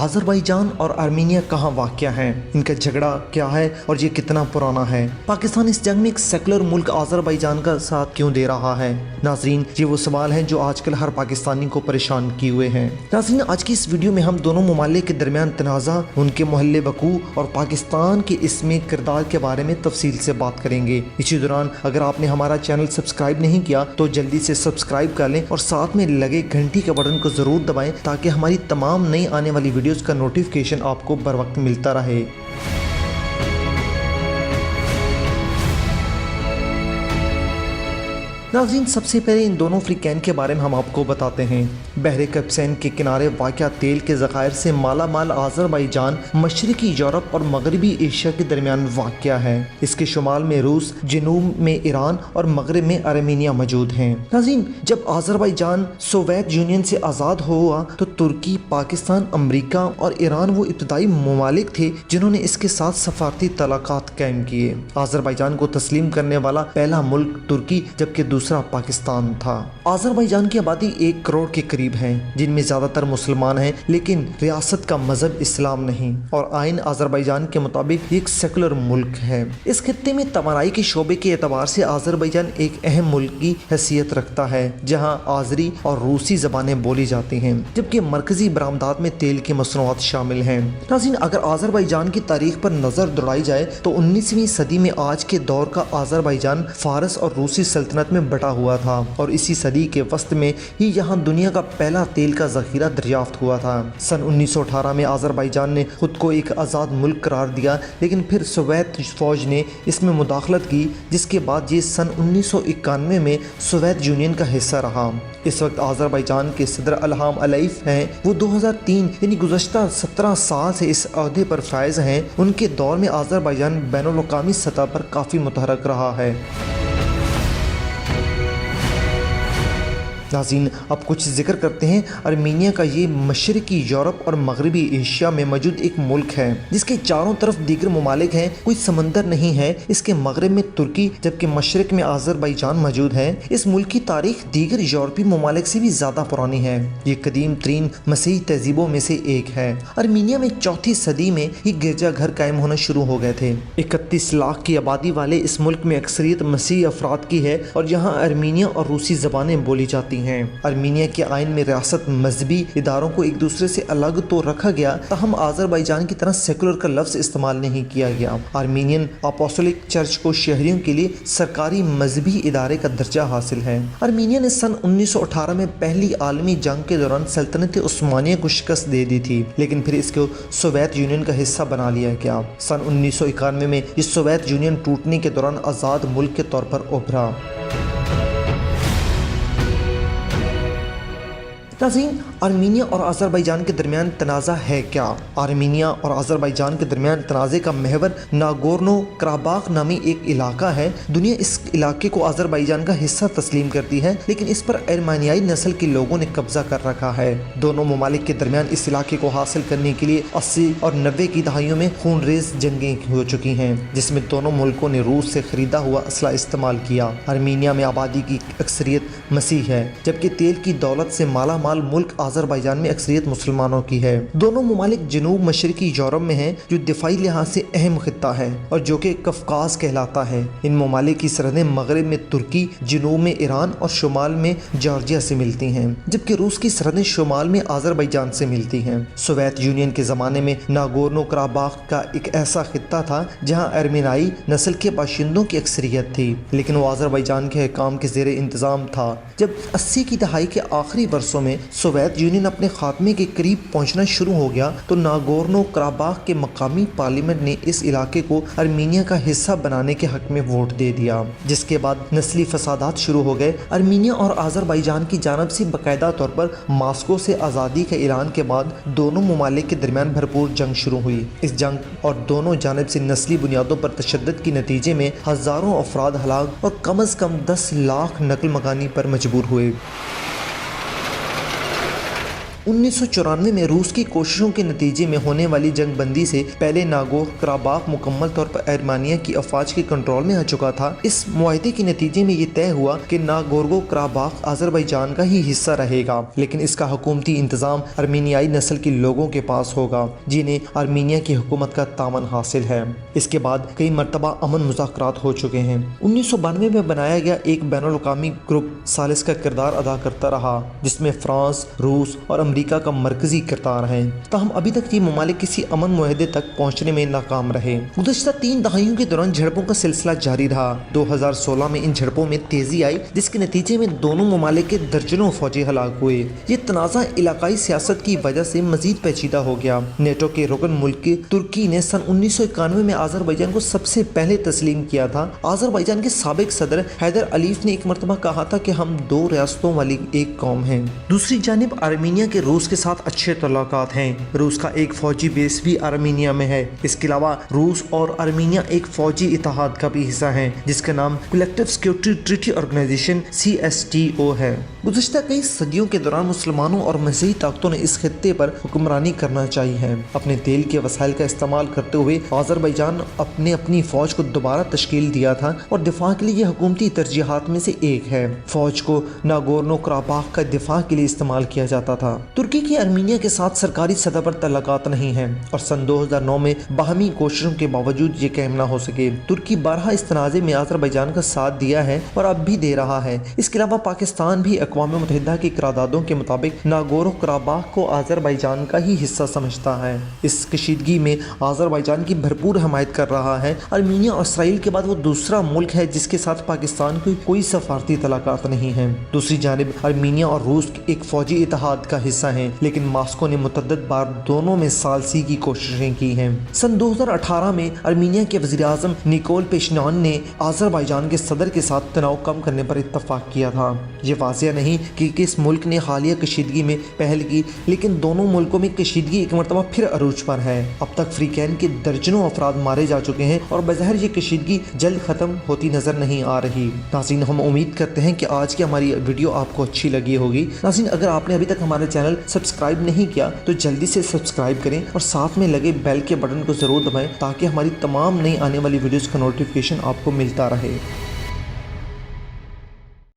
Azerbaijan और Armenia कहाँ वाक़या हैं, इनका झगड़ा क्या है और ये कितना पुराना है। पाकिस्तान इस जंग में एक सेकुलर मुल्क आज़रबाईजान का साथ क्यों दे रहा है। नाज़रीन, ये वो सवाल हैं जो आजकल हर पाकिस्तानी को परेशान किए हुए हैं। नाज़रीन, आज की इस वीडियो में हम दोनों ममालिक के दरमियान तनाज़ा, उनके महल वकू और पाकिस्तान के इसमें किरदार के बारे में तफसील से बात करेंगे। इसी दौरान अगर आपने हमारा चैनल सब्सक्राइब नहीं किया तो जल्दी से सब्सक्राइब कर लें और साथ में लगे घंटी के बटन को ज़रूर दबाएं ताकि हमारी तमाम नई आने वाली वीडियोस का नोटिफिकेशन आपको बर वक्त मिलता रहे। नाज़रीन, सबसे पहले इन दोनों फ्रीकैन के बारे में हम आपको बताते हैं। बहरे कैस्पियन के किनारे वाक़या तेल के ज़खायर से माला माल आज़रबाईजान मशरकी यूरोप और मगरबी एशिया के दरमियान वाक़या है। इसके शुमाल में रूस, जनूब में ईरान और मगरब में आर्मीनिया मौजूद हैं। नाज़रीन, जब आज़रबाईजान सोवियत यूनियन से आज़ाद हुआ तो तुर्की, पाकिस्तान, अमरीका और ईरान वो इब्तदाई ममालिक थे जिन्होंने इसके साथ सफारती तलाक़ात कायम किए। आज़रबाईजान को तस्लीम करने वाला पहला मुल्क तुर्की जबकि दूसरा पाकिस्तान था। आज़रबाईजान की आबादी 1 करोड़ के करीब है, जिनमें ज़्यादातर मुसलमान हैं, लेकिन रियासत का मजहब इस्लाम नहीं और आइन आज़रबाईजान के मुताबिक एक सेकुलर मुल्क है। इस खित्ते में तवानाई के शोबे के एतबार से आज़रबाईजान एक अहम मुल्क की हैसियत रखता है, जहाँ आज़री और रूसी ज़बानें बोली जाती हैं, जबकि मरकजी बरामदात में तेल की मसनूआत शामिल हैं। नाज़रीन, अगर आज़रबाईजान की तारीख पर नज़र दौड़ाई जाए तो 19वीं सदी में आज के दौर का आज़रबाईजान फारस और रूसी सल्तनत में बटा हुआ था और इसी सदी के वस्त में ही यहाँ दुनिया का पहला तेल का ज़ख़ीरा दरियाफ्त हुआ था। सन 1918 में आज़रबाईजान ने खुद को एक आज़ाद मुल्क करार दिया, लेकिन फिर सोवियत फ़ौज ने इसमें मुदाखलत की, जिसके बाद ये सन 1991 में सोवियत यूनियन का हिस्सा रहा। इस वक्त आज़रबाईजान के सदर इल्हाम अलीयव हैं। वो 2003 यानी गुज़श्ता 17 साल से इस अहदे पर फायज हैं। उनके दौर में आज़रबाईजान बैनुल अक़वामी सतह पर काफ़ी मुतहरक रहा है। नाज़रीन, अब कुछ जिक्र करते हैं आर्मीनिया का। ये मशरकी यूरोप और मगरबी एशिया में मौजूद एक मुल्क है जिसके चारों तरफ दीगर ममालिक हैं, कोई समंदर नहीं है। इसके मगरब में तुर्की जबकि मशरक में आज़रबाईजान मौजूद है। इस मुल्क की तारीख दीगर यूरोपीय ममालिक से भी ज़्यादा पुरानी है। ये कदीम तरीन मसीही तहजीबों में से एक है। आर्मीनिया में 4वीं सदी में ही गिरजा घर कायम होना शुरू हो गए थे। 31 लाख की आबादी वाले इस मुल्क में अक्सरियत मसीही अफराद की है और यहाँ आर्मीनिया और रूसी ज़बानें बोली जाती हैं। आर्मीनिया के आइन में रियासत मजहबी इदारों को एक दूसरे से अलग तो रखा गया, तहम आज़रबाईजान की तरह सेकुलर का लफ्ज़ इस्तेमाल नहीं किया गया। आर्मीनियन अपोस्टोलिक चर्च को शहरियों के लिए सरकारी मजहबी इदारे का दर्जा हासिल है। आर्मीनिया ने सन 1918 में पहली आलमी जंग के दौरान सल्तनत उस्मानिया को शिकस्त दे दी थी, लेकिन फिर इसको सोवियत यूनियन का हिस्सा बना लिया गया। सन 1991 में इस सोवियत यूनियन टूटने के दौरान आज़ाद मुल्क के तौर पर उभरा। नाज़रीन, आर्मीनिया और आज़रबाईजान के दरमियान तनाज़ा है क्या। आर्मीनिया और आज़रबाईजान के दरमियान तनाज़े का महवर नागोर्नो कराबाख नामी एक इलाका है। दुनिया इस इलाके को आज़रबाईजान का हिस्सा तस्लीम करती है, लेकिन इस पर आर्मेनियाई नस्ल के लोगों ने कब्जा कर रखा है। दोनों ममालिक के दरमियान इस इलाके को हासिल करने के लिए 80 और 90 की दहाइयों में खूनरेज़ जंगें हो चुकी हैं, जिसमें दोनों मुल्कों ने रूस से खरीदा हुआ असला इस्तेमाल किया। आर्मीनिया में आबादी की अक्सरियत मसीह है, जबकि तेल की दौलत से माला माल मुल्क आज़रबाईजान में अक्सरियत मुसलमानों की है। दोनों ममालिक जनूब मशरकी यूरोप में हैं, जो दिफाई लिहाज से अहम खित्ता है और जो कि कफकाज कहलाता है। इन ममालिक की सरहदें मगरब में तुर्की, जनूब में ईरान और शुमाल में जॉर्जिया से मिलती हैं, जबकि रूस की सरहदें शुमाल में आज़रबाईजान से मिलती हैं। सोवियत यूनियन के ज़माने में नागोर्नो कराबाख का एक ऐसा खित्ता था जहाँ आर्मेनियाई नस्ल के बाशिंदों की अक्सरियत थी, लेकिन वो आज़रबाईजान के हुकाम के ज़ेरे इंतज़ाम था। जब 80 की दहाई के आखिरी वर्षों में सोवियत यूनियन अपने खात्मे के करीब पहुंचना शुरू हो गया तो नागोर्नो कराबाख के मकामी पार्लियामेंट ने इस इलाके को आर्मीनिया का हिस्सा बनाने के हक में वोट दे दिया, जिसके बाद नस्ली फसादात शुरू हो गए। आर्मीनिया और आज़रबाईजान की जानब से बाकायदा तौर पर मास्को से आज़ादी के ऐलान के बाद दोनों ममालिक के दरमियान भरपूर जंग शुरू हुई। इस जंग और दोनों जानब से नस्ली बुनियादों पर तशद्दुद के नतीजे में हज़ारों अफराद हलाक और कम अज़ कम 10 लाख नकल मकानी पर मजबूर हुए। 1994 में रूस की कोशिशों के नतीजे में होने वाली जंग बंदी से पहले नागोर कराबाख मुकम्मल तौर पर आर्मेनिया की अफवाज के कंट्रोल में आ चुका था। इस मुआहदे के नतीजे में ये तय हुआ कि नागोर्नो कराबाख अजरबैजान का ही हिस्सा रहेगा, लेकिन इसका हुकूमती इंतजाम आर्मीनियाई नस्ल के लोगों के पास होगा जिन्हें आर्मीनिया की हुकूमत का तामन हासिल है। इसके बाद कई मरतबा अमन मुज़ाकरात हो चुके हैं। 1992 में बनाया गया एक बैनुल-अक़वामी ग्रुप सालिस का किरदार अदा करता रहा, जिसमें फ्रांस, रूस और अमेरिका का मरकजी किरदार है। ताहम अभी तक ये ममालिक किसी अमन मुआहदे तक पहुँचने में नाकाम रहे। गुज़श्ता 3 दहाइयों के दौरान झड़पों का सिलसिला जारी रहा। 2016 में इन झड़पों में तेजी आई, जिसके नतीजे में दोनों ममालिक के दर्जनों फौजी हलाक हुए। ये तनाज़ा इलाकाई सियासत की वजह से मजीद पेचीदा हो गया। नेटो के रुकन मुल्क तुर्की ने सन 1991 में अजरबैजान को सबसे पहले तस्लीम किया था। अजरबैजान के साबिक सदर हैदर अलीफ ने एक मरतबा कहा था कि हम 2 रियासतों वाली एक कौम हैं। दूसरी जानिब आर्मीनिया के रूस के साथ अच्छे तल्लुकात हैं। रूस का एक फौजी बेस भी आर्मीनिया में है। इसके अलावा रूस और आर्मीनिया एक फौजी इत्तेहाद का भी हिस्सा है, जिसका नाम collective security treaty organization CSTO है। गुज़श्ता कई सदियों के दौरान मुसलमानों और मसीही ताकतों ने इस खित्ते पर हुक्मरानी करना चाहिए है। अपने तेल के वसाइल का इस्तेमाल करते हुए अजरबैजान अपनी फौज को दोबारा तश्कील दिया था और दिफा के लिए हुकूमती तरजीहात में से एक है। फौज को नागोर्नो कराबाख का दिफा के लिए इस्तेमाल किया जाता था। तुर्की की आर्मीनिया के साथ सरकारी सतह पर तल्लुकात नहीं है और सन 2009 में बाहमी कोशिशों के बावजूद ये कायम न हो सके। तुर्की 12 इस तनाज़े में अजरबैजान का साथ दिया है और अब भी दे रहा है। इसके अलावा पाकिस्तान भी अक़वाम मुत्तहिदा की करारदादों के मुताबिक नागोर्नो कराबाख को अजरबैजान का ही हिस्सा समझता है। इस कशीदगी में अजरबैजान की भरपूर हमायत कर रहा है। आर्मीनिया और इसराइल के बाद वो दूसरा मुल्क है जिसके साथ पाकिस्तान की कोई सफारती तलाक़ात नहीं है। दूसरी जानिब आर्मीनिया और रूस एक फौजी इत्तेहाद का हिस्सा है, लेकिन मास्को ने मुतअद्दिद बार दोनों में सालसी की कोशिशें की हैं। सन 2018 में आर्मीनिया के वज़ीर-ए-आज़म निकोल पेशिन्यान ने अजरबैजान के सदर के साथ तनाव कम करने पर इत्तफाक किया था। ये वाज़ेह नहीं कि किस मुल्क ने हालिया कशीदगी में पहल की, लेकिन दोनों मुल्कों में कशीदगी एक मरतबा फिर अरूज पर है। अब तक फ्रीकैन के दर्जनों अफराद मारे जा चुके हैं और बज़ाहिर ये कशीदगी जल्द ख़त्म होती नज़र नहीं आ रही। नाज़रीन, हम उम्मीद करते हैं कि आज की हमारी वीडियो आपको अच्छी लगी होगी। नाज़रीन, अगर आपने अभी तक हमारा चैनल सब्सक्राइब नहीं किया तो जल्दी से सब्सक्राइब करें और साथ में लगे बेल के बटन को ज़रूर दबाएं ताकि हमारी तमाम नई आने वाली वीडियोज़ का नोटिफिकेशन आपको मिलता रहे।